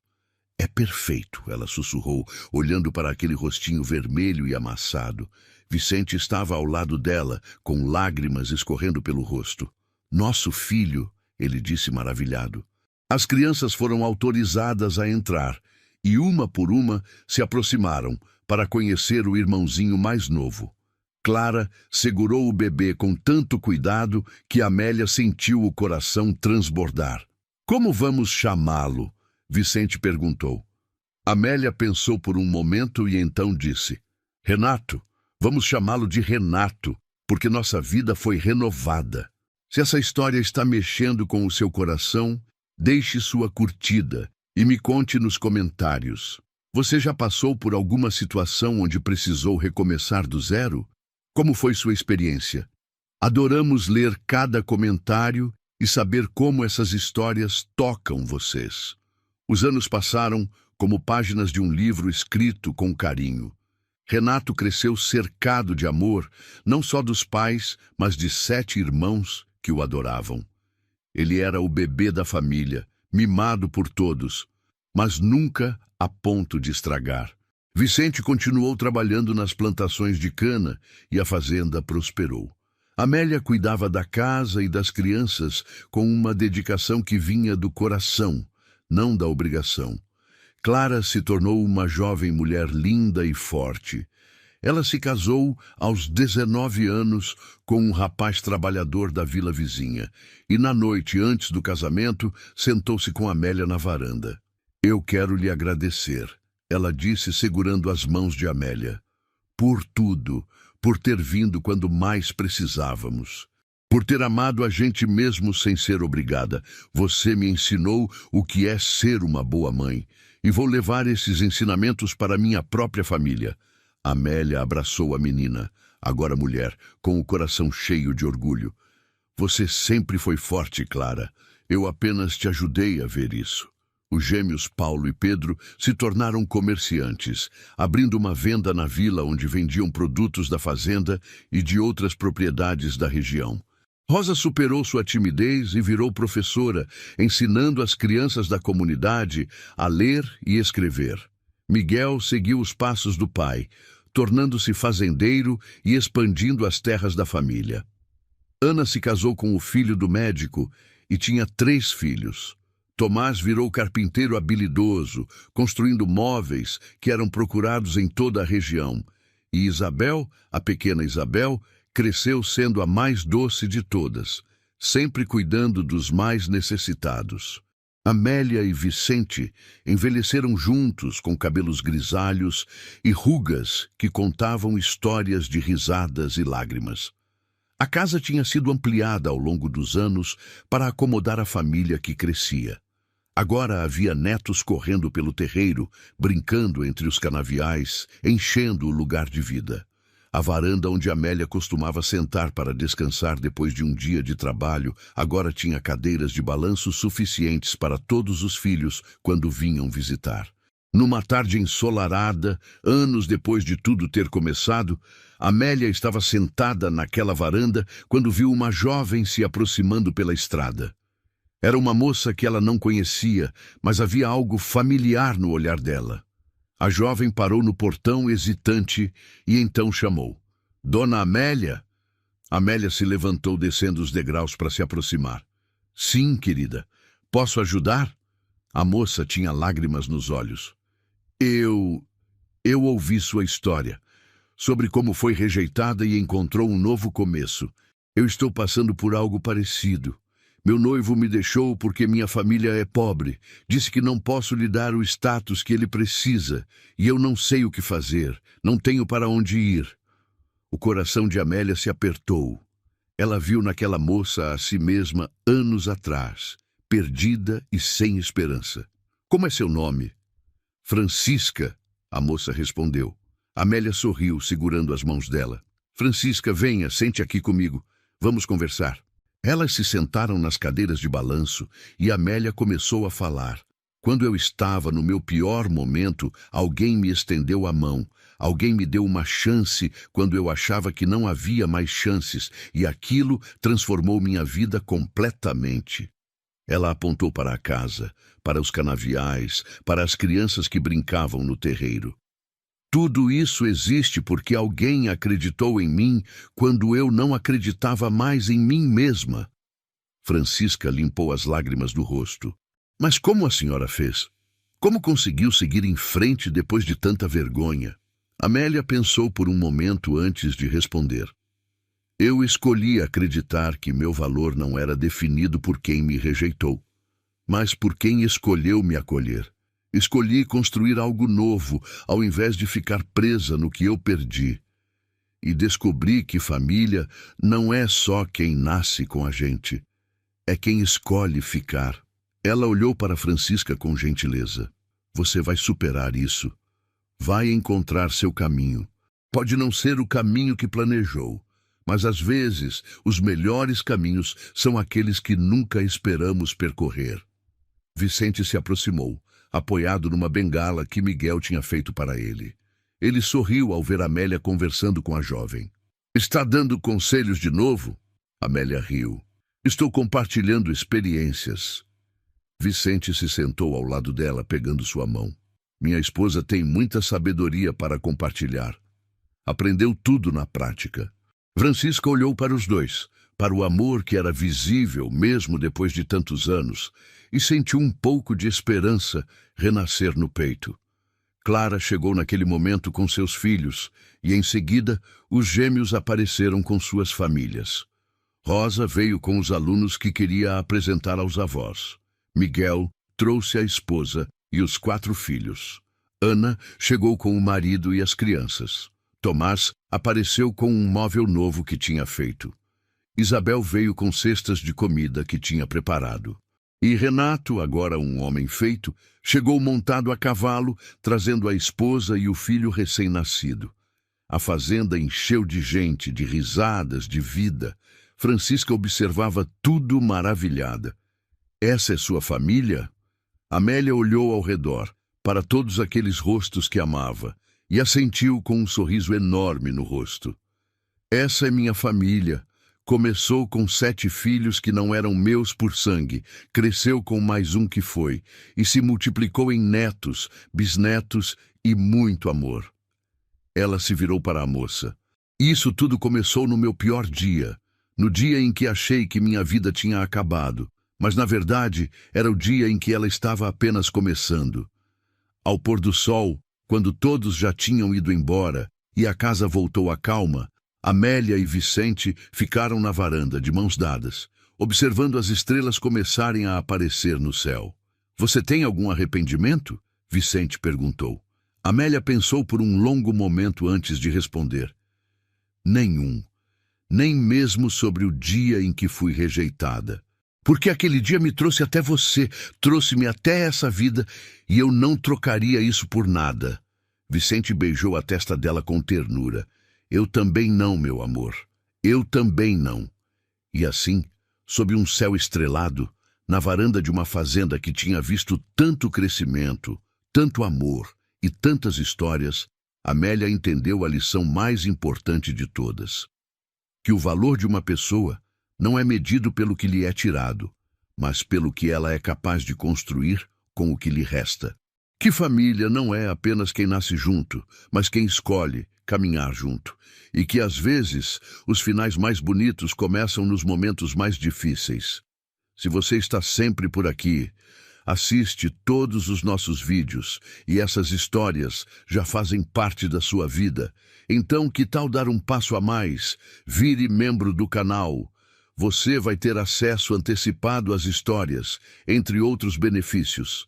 É perfeito, ela sussurrou, olhando para aquele rostinho vermelho e amassado. Vicente estava ao lado dela, com lágrimas escorrendo pelo rosto. Nosso filho, ele disse maravilhado. As crianças foram autorizadas a entrar, e uma por uma se aproximaram para conhecer o irmãozinho mais novo. Clara segurou o bebê com tanto cuidado que Amélia sentiu o coração transbordar. Como vamos chamá-lo? Vicente perguntou. Amélia pensou por um momento e então disse, Renato, vamos chamá-lo de Renato, porque nossa vida foi renovada. Se essa história está mexendo com o seu coração, deixe sua curtida e me conte nos comentários. Você já passou por alguma situação onde precisou recomeçar do zero? Como foi sua experiência? Adoramos ler cada comentário e saber como essas histórias tocam vocês. Os anos passaram como páginas de um livro escrito com carinho. Renato cresceu cercado de amor, não só dos pais, mas de 7 irmãos que o adoravam. Ele era o bebê da família, mimado por todos, mas nunca a ponto de estragar. Vicente continuou trabalhando nas plantações de cana e a fazenda prosperou. Amélia cuidava da casa e das crianças com uma dedicação que vinha do coração, não da obrigação. Clara se tornou uma jovem mulher linda e forte. Ela se casou aos 19 anos com um rapaz trabalhador da vila vizinha e, na noite antes do casamento, sentou-se com Amélia na varanda. "Eu quero lhe agradecer", ela disse, segurando as mãos de Amélia. "Por tudo, por ter vindo quando mais precisávamos. Por ter amado a gente mesmo sem ser obrigada. Você me ensinou o que é ser uma boa mãe, e vou levar esses ensinamentos para minha própria família." Amélia abraçou a menina, agora mulher, com o coração cheio de orgulho. "Você sempre foi forte, Clara. Eu apenas te ajudei a ver isso." Os gêmeos Paulo e Pedro se tornaram comerciantes, abrindo uma venda na vila onde vendiam produtos da fazenda e de outras propriedades da região. Rosa superou sua timidez e virou professora, ensinando as crianças da comunidade a ler e escrever. Miguel seguiu os passos do pai, tornando-se fazendeiro e expandindo as terras da família. Ana se casou com o filho do médico e tinha 3 filhos. Tomás virou carpinteiro habilidoso, construindo móveis que eram procurados em toda a região. E Isabel, a pequena Isabel, cresceu sendo a mais doce de todas, sempre cuidando dos mais necessitados. Amélia e Vicente envelheceram juntos com cabelos grisalhos e rugas que contavam histórias de risadas e lágrimas. A casa tinha sido ampliada ao longo dos anos para acomodar a família que crescia. Agora havia netos correndo pelo terreiro, brincando entre os canaviais, enchendo o lugar de vida. A varanda onde Amélia costumava sentar para descansar depois de um dia de trabalho agora tinha cadeiras de balanço suficientes para todos os filhos quando vinham visitar. Numa tarde ensolarada, anos depois de tudo ter começado, Amélia estava sentada naquela varanda quando viu uma jovem se aproximando pela estrada. Era uma moça que ela não conhecia, mas havia algo familiar no olhar dela. A jovem parou no portão hesitante e então chamou: "Dona Amélia?" Amélia se levantou descendo os degraus para se aproximar. "Sim, querida. Posso ajudar?" A moça tinha lágrimas nos olhos. Eu ouvi sua história, sobre como foi rejeitada e encontrou um novo começo. Eu estou passando por algo parecido. Meu noivo me deixou porque minha família é pobre. Disse que não posso lhe dar o status que ele precisa, e eu não sei o que fazer. Não tenho para onde ir." O coração de Amélia se apertou. Ela viu naquela moça a si mesma anos atrás, perdida e sem esperança. "Como é seu nome?" "Francisca", a moça respondeu. Amélia sorriu, segurando as mãos dela. "Francisca, venha, sente aqui comigo. Vamos conversar." Elas se sentaram nas cadeiras de balanço e Amélia começou a falar. "Quando eu estava no meu pior momento, alguém me estendeu a mão. Alguém me deu uma chance quando eu achava que não havia mais chances, e aquilo transformou minha vida completamente." Ela apontou para a casa, para os canaviais, para as crianças que brincavam no terreiro. "Tudo isso existe porque alguém acreditou em mim quando eu não acreditava mais em mim mesma." Francisca limpou as lágrimas do rosto. "Mas como a senhora fez? Como conseguiu seguir em frente depois de tanta vergonha?" Amélia pensou por um momento antes de responder. "Eu escolhi acreditar que meu valor não era definido por quem me rejeitou, mas por quem escolheu me acolher. Escolhi construir algo novo, ao invés de ficar presa no que eu perdi. E descobri que família não é só quem nasce com a gente, é quem escolhe ficar." Ela olhou para Francisca com gentileza. "Você vai superar isso. Vai encontrar seu caminho. Pode não ser o caminho que planejou, mas às vezes os melhores caminhos são aqueles que nunca esperamos percorrer." Vicente se aproximou, apoiado numa bengala que Miguel tinha feito para ele. Ele sorriu ao ver Amélia conversando com a jovem. "Está dando conselhos de novo?" Amélia riu. "Estou compartilhando experiências." Vicente se sentou ao lado dela, pegando sua mão. "Minha esposa tem muita sabedoria para compartilhar. Aprendeu tudo na prática. Francisca olhou para os dois, para o amor que era visível mesmo depois de tantos anos, e sentiu um pouco de esperança renascer no peito. Clara chegou naquele momento com seus filhos, e em seguida os gêmeos apareceram com suas famílias. Rosa veio com os alunos que queria apresentar aos avós. Miguel trouxe a esposa e os 4 filhos. Ana chegou com o marido e as crianças. Tomás apareceu com um móvel novo que tinha feito. Isabel veio com cestas de comida que tinha preparado. E Renato, agora um homem feito, chegou montado a cavalo, trazendo a esposa e o filho recém-nascido. A fazenda encheu de gente, de risadas, de vida. Francisca observava tudo maravilhada. Essa é sua família? Amélia olhou ao redor, para todos aqueles rostos que amava, e a sentiu com um sorriso enorme no rosto. Essa é minha família. Começou com 7 filhos que não eram meus por sangue, cresceu com mais um que foi, e se multiplicou em netos, bisnetos e muito amor. Ela se virou para a moça. Isso tudo começou no meu pior dia, no dia em que achei que minha vida tinha acabado, mas na verdade era o dia em que ela estava apenas começando. Ao pôr do sol, quando todos já tinham ido embora e a casa voltou à calma, Amélia e Vicente ficaram na varanda de mãos dadas, observando as estrelas começarem a aparecer no céu. Você tem algum arrependimento? Vicente perguntou. Amélia pensou por um longo momento antes de responder. Nenhum. Nem mesmo sobre o dia em que fui rejeitada. Porque aquele dia me trouxe até você, trouxe-me até essa vida, e eu não trocaria isso por nada. Vicente beijou a testa dela com ternura. Eu também não, meu amor. Eu também não. E assim, sob um céu estrelado, na varanda de uma fazenda que tinha visto tanto crescimento, tanto amor e tantas histórias, Amélia entendeu a lição mais importante de todas. Que o valor de uma pessoa não é medido pelo que lhe é tirado, mas pelo que ela é capaz de construir com o que lhe resta. Que família não é apenas quem nasce junto, mas quem escolhe caminhar junto. E que, às vezes, os finais mais bonitos começam nos momentos mais difíceis. Se você está sempre por aqui, assiste todos os nossos vídeos e essas histórias já fazem parte da sua vida. Então, que tal dar um passo a mais? Vire membro do canal. Você vai ter acesso antecipado às histórias, entre outros benefícios.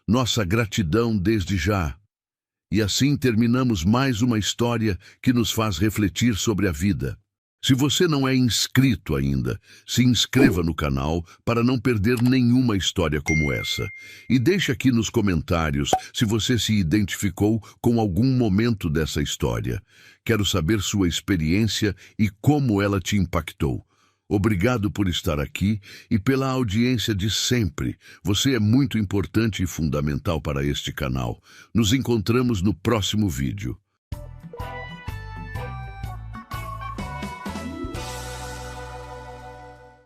Nossa gratidão desde já. E assim terminamos mais uma história que nos faz refletir sobre a vida. Se você não é inscrito ainda, se inscreva no canal para não perder nenhuma história como essa. E deixe aqui nos comentários se você se identificou com algum momento dessa história. Quero saber sua experiência e como ela te impactou. Obrigado por estar aqui e pela audiência de sempre. Você é muito importante e fundamental para este canal. Nos encontramos no próximo vídeo.